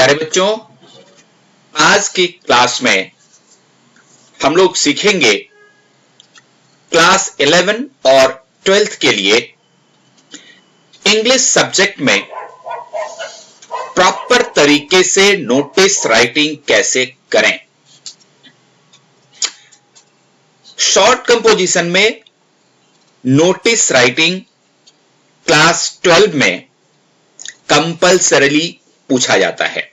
प्यारे बच्चों, आज की क्लास में हम लोग सीखेंगे क्लास 11 और 12th के लिए इंग्लिश सब्जेक्ट में प्रॉपर तरीके से नोटिस राइटिंग कैसे करें। शॉर्ट कंपोजिशन में नोटिस राइटिंग क्लास 12 में कंपल्सरीली पूछा जाता है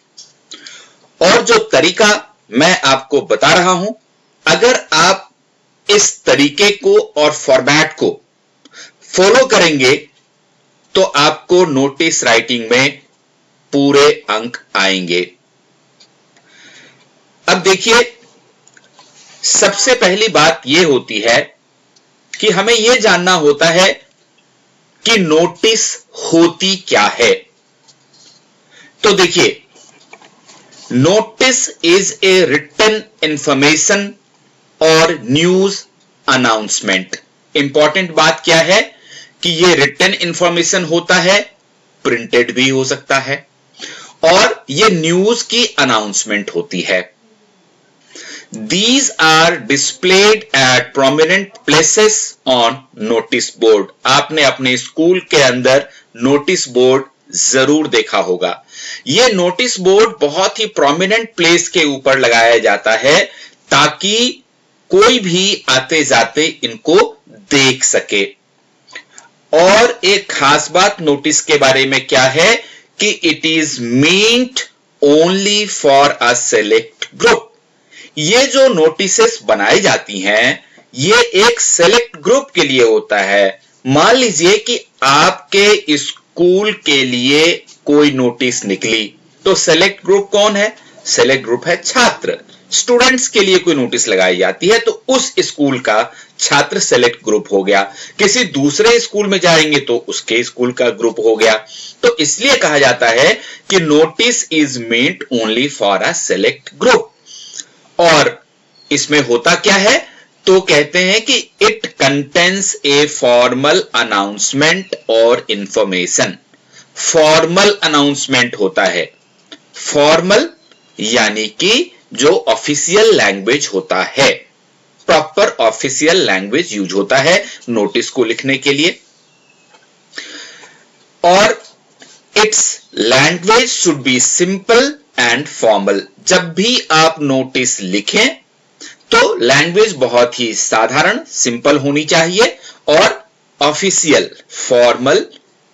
और जो तरीका मैं आपको बता रहा हूं, अगर आप इस तरीके को और फॉर्मेट को फॉलो करेंगे तो आपको नोटिस राइटिंग में पूरे अंक आएंगे। अब देखिए, सबसे पहली बात यह होती है कि हमें यह जानना होता है कि नोटिस होती क्या है। तो देखिए, notice is a written information और न्यूज अनाउंसमेंट। इंपॉर्टेंट बात क्या है कि यह रिटन इंफॉर्मेशन होता है, प्रिंटेड भी हो सकता है, और यह न्यूज की अनाउंसमेंट होती है। These are displayed at prominent places on notice board। आपने अपने स्कूल के अंदर नोटिस बोर्ड जरूर देखा होगा। यह नोटिस बोर्ड बहुत ही प्रोमिनेंट प्लेस के ऊपर लगाया जाता है ताकि कोई भी आते जाते इनको देख सके। और एक खास बात नोटिस के बारे में क्या है कि it is meant only for a select group. ये जो नोटिसेस बनाई जाती हैं, ये एक सेलेक्ट ग्रुप के लिए होता है। मान लीजिए कि आपके स्कूल के लिए कोई नोटिस निकली, तो सेलेक्ट ग्रुप कौन है? सेलेक्ट ग्रुप है छात्र। स्टूडेंट्स के लिए कोई नोटिस लगाई जाती है तो उस स्कूल का छात्र सेलेक्ट ग्रुप हो गया। किसी दूसरे स्कूल में जाएंगे तो उसके स्कूल का ग्रुप हो गया। तो इसलिए कहा जाता है कि notice is meant only for a select group. और इसमें होता क्या है? तो कहते हैं कि it contains a formal announcement और इंफॉर्मेशन। फॉर्मल अनाउंसमेंट होता है। फॉर्मल यानी कि जो ऑफिशियल लैंग्वेज होता है, प्रॉपर ऑफिशियल लैंग्वेज यूज होता है नोटिस को लिखने के लिए। और it's language should be simple and formal. जब भी आप नोटिस लिखें तो लैंग्वेज बहुत ही साधारण, सिंपल होनी चाहिए और ऑफिशियल, फॉर्मल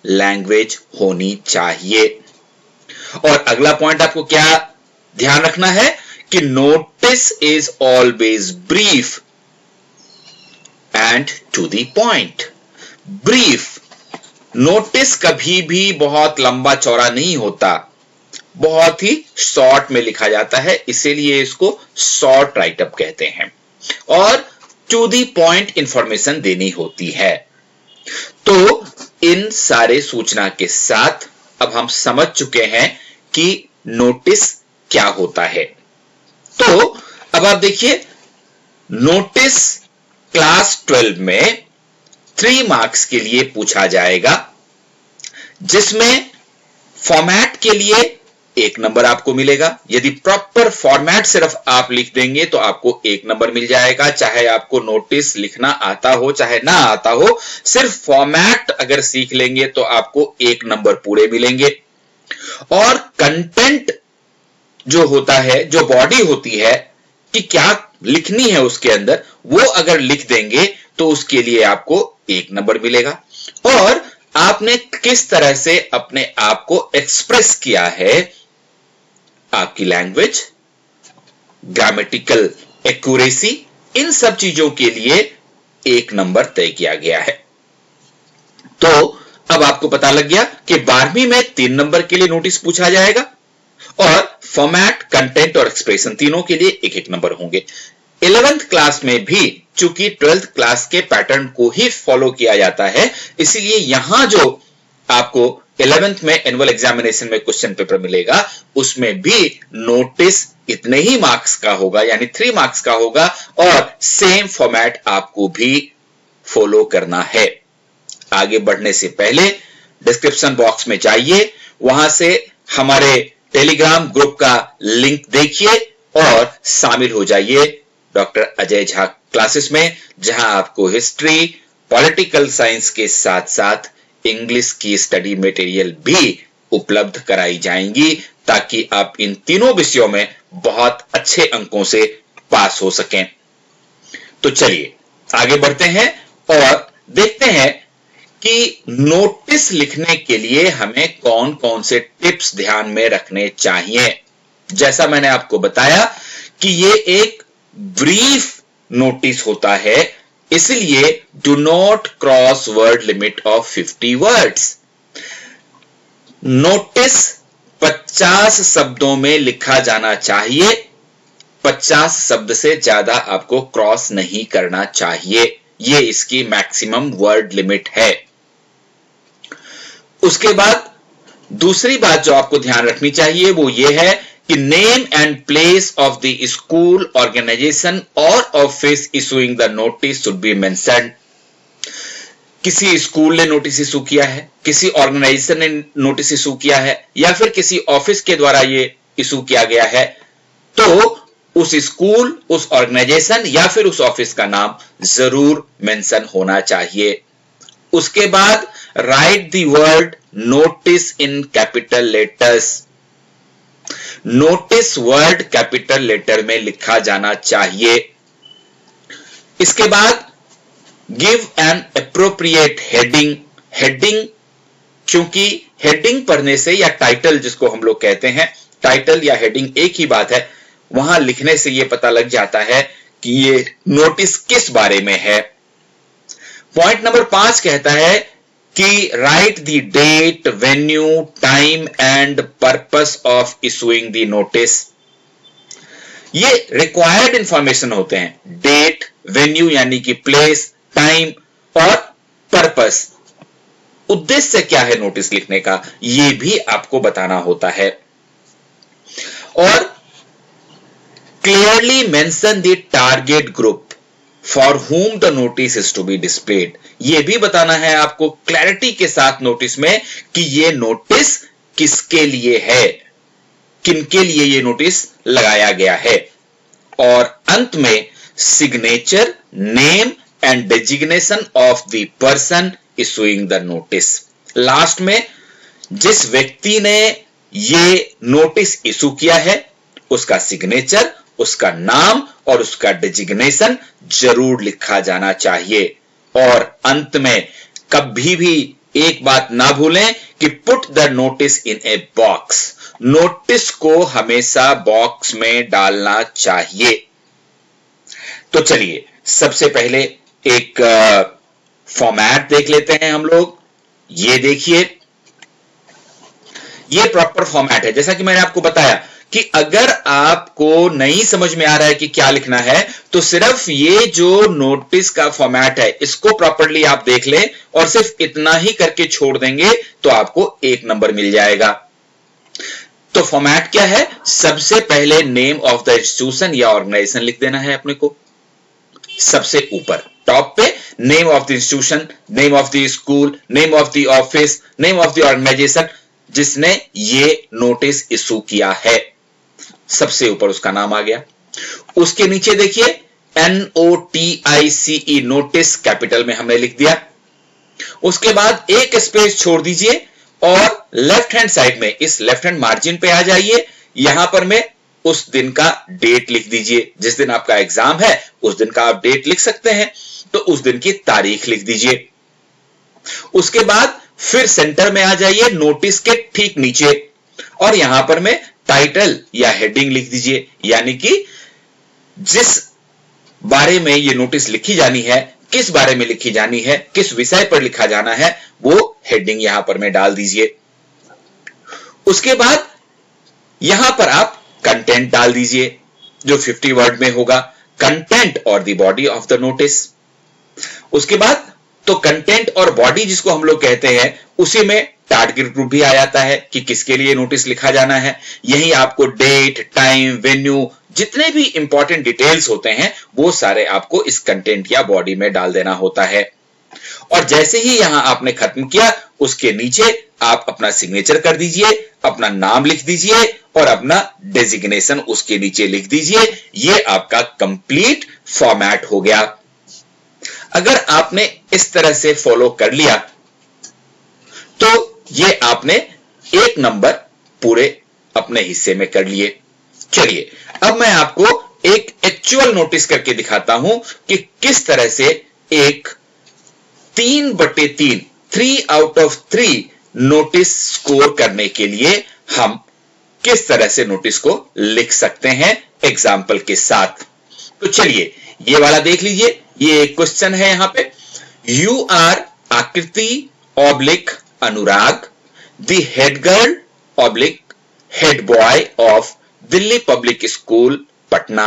लैंग्वेज होनी चाहिए। और अगला पॉइंट आपको क्या ध्यान रखना है कि notice is always brief and to the point. Brief, notice कभी भी बहुत लंबा चौड़ा नहीं होता, बहुत ही शॉर्ट में लिखा जाता है, इसीलिए इसको शॉर्ट राइटअप कहते हैं। और टू द पॉइंट इंफॉर्मेशन देनी होती है। तो इन सारे सूचना के साथ अब हम समझ चुके हैं कि नोटिस क्या होता है। तो अब आप देखिए, नोटिस क्लास 12 में 3 मार्क्स के लिए पूछा जाएगा, जिसमें फॉर्मेट के लिए 1 नंबर आपको मिलेगा। यदि प्रॉपर फॉर्मेट सिर्फ आप लिख देंगे तो आपको 1 नंबर मिल जाएगा, चाहे आपको नोटिस लिखना आता हो चाहे ना आता हो। सिर्फ फॉर्मेट अगर सीख लेंगे तो आपको 1 नंबर पूरे मिलेंगे। और कंटेंट जो होता है, जो बॉडी होती है कि क्या लिखनी है उसके अंदर, वो अगर लिख देंगे तो उसके लिए आपको 1 नंबर मिलेगा। और आपने किस तरह से अपने आप को एक्सप्रेस किया है, आपकी लैंग्वेज, ग्रामेटिकल एक्यूरेसी, इन सब चीजों के लिए 1 नंबर तय किया गया है। तो अब आपको पता लग गया कि 12वीं में 3 नंबर के लिए नोटिस पूछा जाएगा और फॉर्मेट, कंटेंट और एक्सप्रेशन तीनों के लिए 1-1 नंबर होंगे। 11th क्लास में भी चूंकि 12th क्लास के पैटर्न को ही फॉलो किया जाता है, इसलिए यहां जो आपको 11th में एनुअल एग्जामिनेशन में क्वेश्चन पेपर मिलेगा, उसमें भी नोटिस इतने ही मार्क्स का होगा, यानी 3 मार्क्स का होगा, और सेम फॉर्मेट आपको भी फॉलो करना है। आगे बढ़ने से पहले डिस्क्रिप्शन बॉक्स में जाइए, वहां से हमारे टेलीग्राम ग्रुप का लिंक देखिए और शामिल हो जाइए डॉक्टर अजय झा क्लासेस में, जहां आपको हिस्ट्री, पॉलिटिकल साइंस के साथ साथ इंग्लिश की स्टडी मटेरियल भी उपलब्ध कराई जाएंगी, ताकि आप इन तीनों विषयों में बहुत अच्छे अंकों से पास हो सकें। तो चलिए आगे बढ़ते हैं और देखते हैं कि नोटिस लिखने के लिए हमें कौन कौन से टिप्स ध्यान में रखने चाहिए। जैसा मैंने आपको बताया कि ये एक ब्रीफ नोटिस होता है, इसलिए do not cross word limit of 50 words. Notice 50 शब्दों में लिखा जाना चाहिए, 50 शब्द से ज्यादा आपको क्रॉस नहीं करना चाहिए, ये इसकी मैक्सिमम वर्ड लिमिट है। उसके बाद दूसरी बात जो आपको ध्यान रखनी चाहिए वो ये है कि name and place of the school, organisation और office issuing the notice should be mentioned. किसी स्कूल ने नोटिस इशू किया है, किसी ऑर्गेनाइजेशन ने नोटिस इशू किया है, या फिर किसी ऑफिस के द्वारा ये इशू किया गया है, तो उस स्कूल, उस ऑर्गेनाइजेशन या फिर उस ऑफिस का नाम जरूर मेंशन होना चाहिए। उसके बाद write the word notice in capital letters. Notice word capital letter में लिखा जाना चाहिए। इसके बाद give an appropriate heading. Heading, क्योंकि हेडिंग पढ़ने से, या टाइटल जिसको हम लोग कहते हैं, टाइटल या हेडिंग एक ही बात है, वहां लिखने से यह पता लग जाता है कि ये नोटिस किस बारे में है। पॉइंट नंबर 5 कहता है कि write the date, venue, time and purpose of issuing the notice. ये रिक्वायर्ड इंफॉर्मेशन होते हैं। डेट, वेन्यू यानी कि प्लेस, टाइम और पर्पस, उद्देश्य क्या है नोटिस लिखने का, ये भी आपको बताना होता है। और clearly mention the target group for whom the notice is to be displayed। ये भी बताना है आपको क्लैरिटी के साथ नोटिस में कि ये नोटिस किसके लिए है, किनके लिए ये नोटिस लगाया गया है। और अंत में signature, name and designation of the person issuing the notice. Last में जिस व्यक्ति ने ये नोटिस इशू किया है उसका सिग्नेचर, उसका नाम और उसका डेजिग्नेशन जरूर लिखा जाना चाहिए। और अंत में कभी भी एक बात ना भूलें कि put the notice in a box. Notice को हमेशा बॉक्स में डालना चाहिए। तो चलिए सबसे पहले एक फॉर्मेट देख लेते हैं हम लोग। ये देखिए, ये प्रॉपर फॉर्मेट है। जैसा कि मैंने आपको बताया कि अगर आपको नहीं समझ में आ रहा है कि क्या लिखना है, तो सिर्फ ये जो नोटिस का फॉर्मेट है इसको प्रॉपरली आप देख लें और सिर्फ इतना ही करके छोड़ देंगे तो आपको 1 नंबर मिल जाएगा। तो फॉर्मेट क्या है? सबसे पहले नेम ऑफ द इंस्टीट्यूशन या ऑर्गेनाइजेशन लिख देना है अपने को। सबसे ऊपर टॉप पे name of the institution, name of the school, name of the office, name of the organization जिसने ये नोटिस इशू किया है, सबसे ऊपर उसका नाम आ गया। उसके नीचे देखिए NOTICE नोटिस कैपिटल में हमने लिख दिया। उसके बाद एक स्पेस छोड़ दीजिए और लेफ्ट हैंड साइड में इस लेफ्ट हैंड मार्जिन पे आ जाइए। यहां पर मैं उस दिन का डेट लिख दीजिए। जिस दिन आपका एग्जाम है उस दिन का आप डेट लिख सकते हैं, तो उस दिन की तारीख लिख दीजिए। उसके बाद फिर सेंटर में आ जाइए नोटिस के ठीक नीचे और यहां पर मैं टाइटल या हेडिंग लिख दीजिए, यानी कि जिस बारे में ये नोटिस लिखी जानी है, किस बारे में लिखी जानी है, किस विषय पर लिखा जाना है, वो हेडिंग यहां पर मैं डाल दीजिए। उसके बाद यहां पर आप कंटेंट डाल दीजिए जो 50 वर्ड में होगा, कंटेंट और the body of the notice. उसके बाद तो कंटेंट और बॉडी जिसको हम लोग कहते हैं उसी में टारगेट ग्रुप भी आ जाता है कि किसके लिए नोटिस लिखा जाना है। यही आपको डेट, टाइम, वेन्यू, जितने भी इंपॉर्टेंट डिटेल्स होते हैं वो सारे आपको इस कंटेंट या बॉडी में डाल देना होता है। और जैसे ही यहां आपने खत्म किया उसके नीचे आप अपना सिग्नेचर कर दीजिए, अपना नाम लिख दीजिए और अपना डेजिग्नेशन उसके नीचे लिख दीजिए। ये आपका कंप्लीट फॉर्मेट हो गया। अगर आपने इस तरह से फॉलो कर लिया तो ये आपने एक नंबर पूरे अपने हिस्से में कर लिए। चलिए अब मैं आपको एक एक्चुअल नोटिस करके दिखाता हूं कि किस तरह से एक 3/3 3 आउट ऑफ 3 नोटिस स्कोर करने के लिए हम किस तरह से नोटिस को लिख सकते हैं एग्जाम्पल के साथ। तो चलिए ये वाला देख लीजिए। ये एक क्वेश्चन है यहां पे, यू आर आकृति oblique Anurag the head girl oblique head boy of Delhi public school Patna.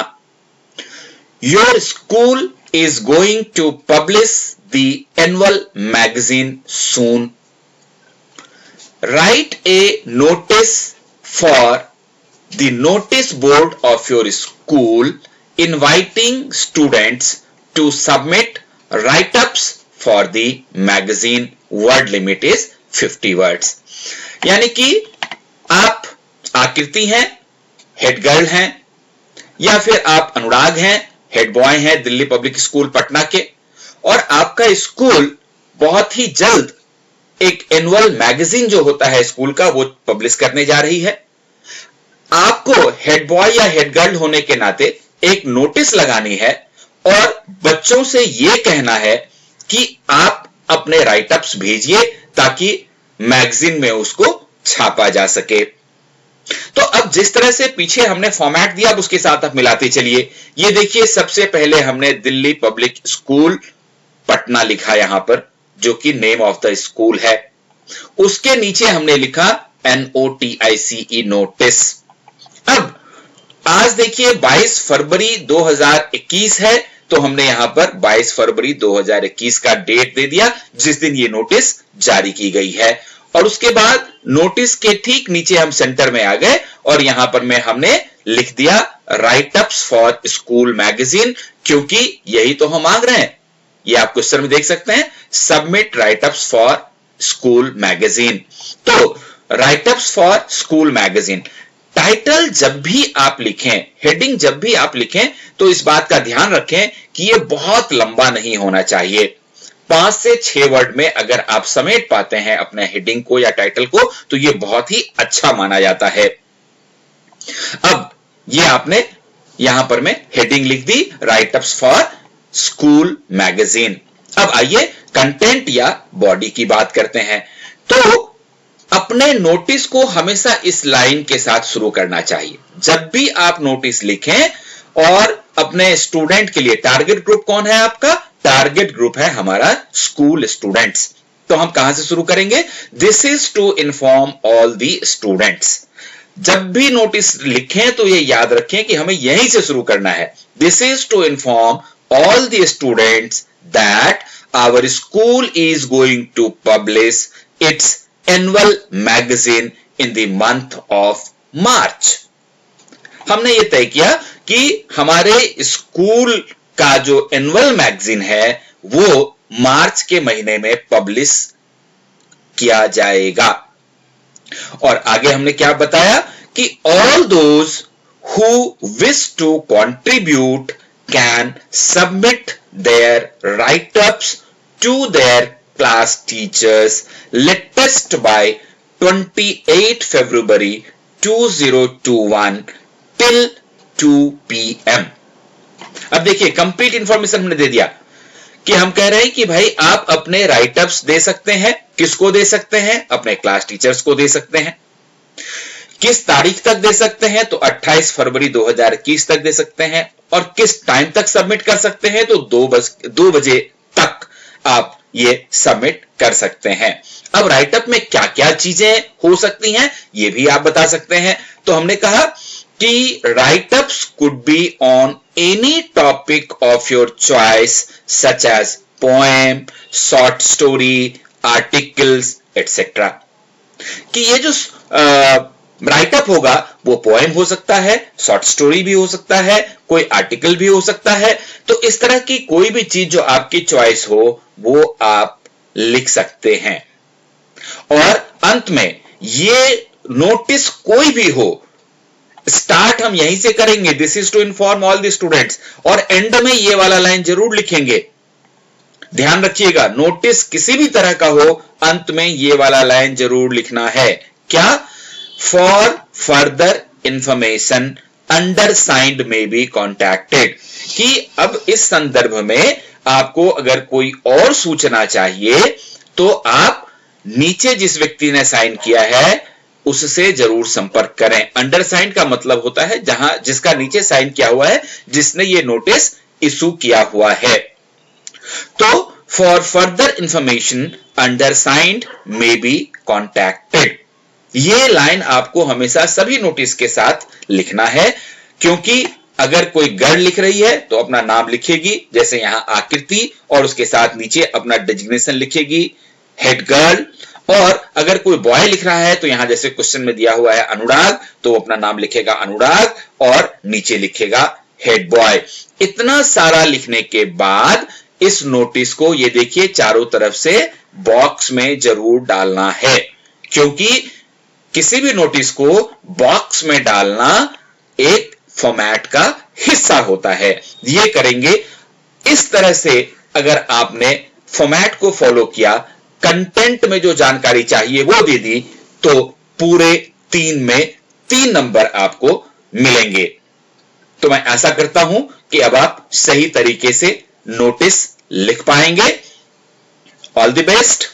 Your school is going to publish the annual magazine soon. Write a notice for the notice board of your school inviting students to submit write-ups for the magazine. Word limit is 50 words. यानी कि आप आकृति हैं, head girl हैं, या फिर आप अनुराग हैं, हेड बॉय हैं दिल्ली पब्लिक स्कूल पटना के, और आपका स्कूल बहुत ही जल्द एक एनुअल मैगजीन जो होता है स्कूल का वो पब्लिश करने जा रही है। आपको हेड बॉय या हेड गर्ल होने के नाते एक नोटिस लगानी है और बच्चों से यह कहना है कि आप अपने राइटअप्स भेजिए ताकि मैगजीन में उसको छापा जा सके। तो अब जिस तरह से पीछे हमने फॉर्मेट दिया अब उसके साथ आप मिलाते चलिए। ये देखिए सबसे पहले हमने दिल्ली पब्लिक स्कूल पटना लिखा यहां पर, जो कि नेम ऑफ द स्कूल है। उसके नीचे हमने लिखा NOTICE नोटिस। अब आज देखिए 22 फरवरी 2021 है, तो हमने यहां पर 22 फरवरी 2021 का डेट दे दिया जिस दिन ये नोटिस जारी की गई है। और उसके बाद नोटिस के ठीक नीचे हम सेंटर में आ गए और यहां पर में हमने लिख दिया राइटअप्स फॉर स्कूल मैगजीन, क्योंकि यही तो हम मांग रहे हैं। ये आप क्वेश्चन में देख सकते हैं, submit writeups for school magazine. तो writeups for school magazine title जब भी आप लिखें, हेडिंग जब भी आप लिखें, तो इस बात का ध्यान रखें कि ये बहुत लंबा नहीं होना चाहिए। 5 से 6 वर्ड में अगर आप समेट पाते हैं अपने हेडिंग को या टाइटल को तो ये बहुत ही अच्छा माना जाता है। अब ये आपने यहां पर में हेडिंग लिख दी, राइटअप्स फॉर स्कूल मैगजीन। अब आइए कंटेंट या बॉडी की बात करते हैं। तो अपने नोटिस को हमेशा इस लाइन के साथ शुरू करना चाहिए। जब भी आप नोटिस लिखें और अपने स्टूडेंट के लिए, टारगेट ग्रुप कौन है आपका? टारगेट ग्रुप है हमारा स्कूल स्टूडेंट्स। तो हम कहां से शुरू करेंगे? This is to inform all the students. जब भी नोटिस लिखें तो ये याद रखें कि हमें यहीं से शुरू करना है। This is to inform all the students that our school is going to publish its annual magazine in the month of March. हमने ये तय किया कि हमारे स्कूल का जो एनुअल मैगजीन है वो मार्च के महीने में पब्लिश किया जाएगा। और आगे हमने क्या बताया कि all those who wish to contribute can submit their write ups to their class teachers latest by 28 February 2021 till 2 PM। अब देखिए कंप्लीट इंफॉर्मेशन हमने दे दिया कि हम कह रहे हैं कि भाई आप अपने राइटअप्स दे सकते हैं। किसको दे सकते हैं? अपने क्लास टीचर्स को दे सकते हैं। किस तारीख तक दे सकते हैं? तो 28 फरवरी 2021 तक दे सकते हैं। और किस टाइम तक सबमिट कर सकते हैं? तो 2 बजे तक आप ये सबमिट कर सकते हैं। अब राइटअप में क्या क्या चीजें हो सकती हैं ये भी आप बता सकते हैं। तो हमने कहा कि write-ups could be on any topic of your choice such as poem, short story, articles, etc. कि ये जो राइटअप होगा वो पोएम हो सकता है, शॉर्ट स्टोरी भी हो सकता है, कोई आर्टिकल भी हो सकता है। तो इस तरह की कोई भी चीज जो आपकी चॉइस हो वो आप लिख सकते हैं। और अंत में ये नोटिस कोई भी हो, स्टार्ट हम यहीं से करेंगे, this is to inform all the students, और एंड में ये वाला लाइन जरूर लिखेंगे। ध्यान रखिएगा, नोटिस किसी भी तरह का हो, अंत में ये वाला लाइन जरूर लिखना है। क्या? फॉर फर्दर इंफॉर्मेशन अंडरसाइंड में बी कॉन्टैक्टेड, कि अब इस संदर्भ में आपको अगर कोई और सूचना चाहिए तो आप नीचे जिस व्यक्ति ने साइन किया है उससे जरूर संपर्क करें। अंडरसाइंड का मतलब होता है जहां जिसका नीचे साइन किया हुआ है, जिसने ये नोटिस इशू किया हुआ है। तो for further information undersigned may be contacted, ये लाइन आपको हमेशा सभी नोटिस के साथ लिखना है, क्योंकि अगर कोई गर्ल लिख रही है तो अपना नाम लिखेगी, जैसे यहां आकृति, और उसके साथ नीचे अपना डेजिग्नेशन लिखेगी, हेड गर्ल। और अगर कोई बॉय लिख रहा है तो यहां जैसे क्वेश्चन में दिया हुआ है अनुराग, तो वो अपना नाम लिखेगा अनुराग और नीचे लिखेगा हेड बॉय। इतना सारा लिखने के बाद इस नोटिस को ये देखिए चारों तरफ से बॉक्स में जरूर डालना है, क्योंकि किसी भी नोटिस को बॉक्स में डालना एक फॉर्मेट का हिस्सा होता है। ये करेंगे इस तरह से। अगर आपने फॉर्मेट को फॉलो किया, कंटेंट में जो जानकारी चाहिए वो दे दी, तो पूरे 3 में 3 नंबर आपको मिलेंगे। तो मैं आशा करता हूं कि अब आप सही तरीके से नोटिस लिख पाएंगे। All the best.